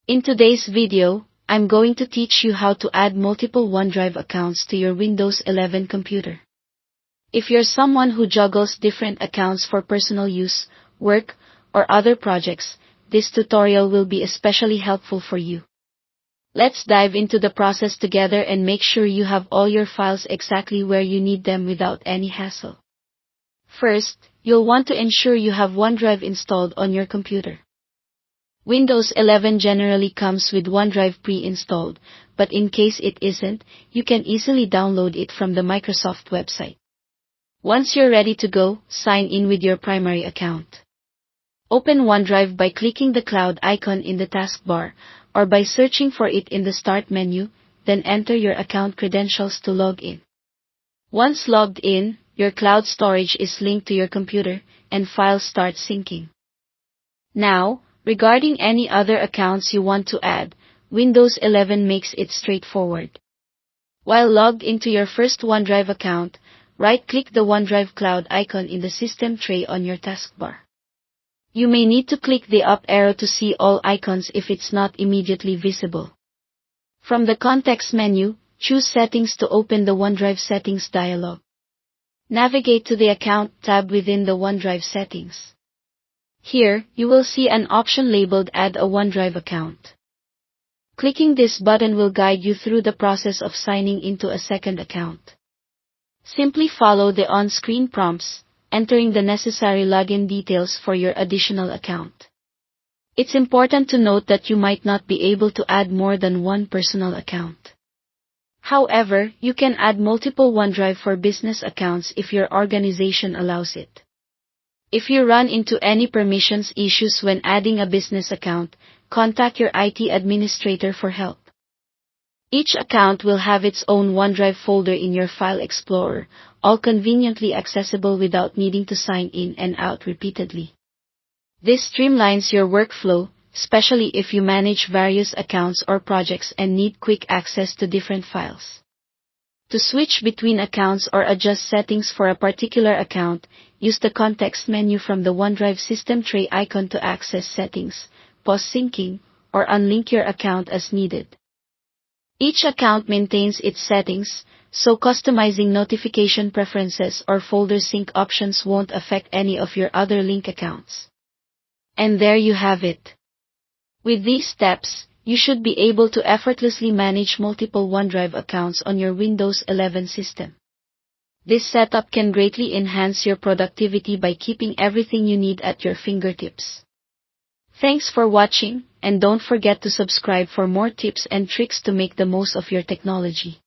In today's video, I'm going to teach you how to add multiple OneDrive accounts to your Windows 11 computer. If you're someone who juggles different accounts for personal use, work, or other projects, this tutorial will be especially helpful for you. Let's dive into the process together and make sure you have all your files exactly where you need them without any hassle. First, you'll want to ensure you have OneDrive installed on your computer. Windows 11 generally comes with OneDrive pre-installed, but in case it isn't, you can easily download it from the Microsoft website. Once you're ready to go, sign in with your primary account. Open OneDrive by clicking the cloud icon in the taskbar, or by searching for it in the Start menu, then enter your account credentials to log in. Once logged in, your cloud storage is linked to your computer, and files start syncing. Now, regarding any other accounts you want to add, Windows 11 makes it straightforward. While logged into your first OneDrive account, right-click the OneDrive cloud icon in the system tray on your taskbar. You may need to click the up arrow to see all icons if it's not immediately visible. From the context menu, choose Settings to open the OneDrive Settings dialog. Navigate to the Account tab within the OneDrive settings. Here, you will see an option labeled Add a OneDrive account. Clicking this button will guide you through the process of signing into a second account. Simply follow the on-screen prompts, entering the necessary login details for your additional account. It's important to note that you might not be able to add more than one personal account. However, you can add multiple OneDrive for business accounts if your organization allows it. If you run into any permissions issues when adding a business account, contact your IT administrator for help. Each account will have its own OneDrive folder in your File Explorer, all conveniently accessible without needing to sign in and out repeatedly. This streamlines your workflow, especially if you manage various accounts or projects and need quick access to different files. To switch between accounts or adjust settings for a particular account, use the context menu from the OneDrive system tray icon to access settings, pause syncing, or unlink your account as needed. Each account maintains its settings, so customizing notification preferences or folder sync options won't affect any of your other link accounts. And there you have it. With these steps, you should be able to effortlessly manage multiple OneDrive accounts on your Windows 11 system. This setup can greatly enhance your productivity by keeping everything you need at your fingertips. Thanks for watching, and don't forget to subscribe for more tips and tricks to make the most of your technology.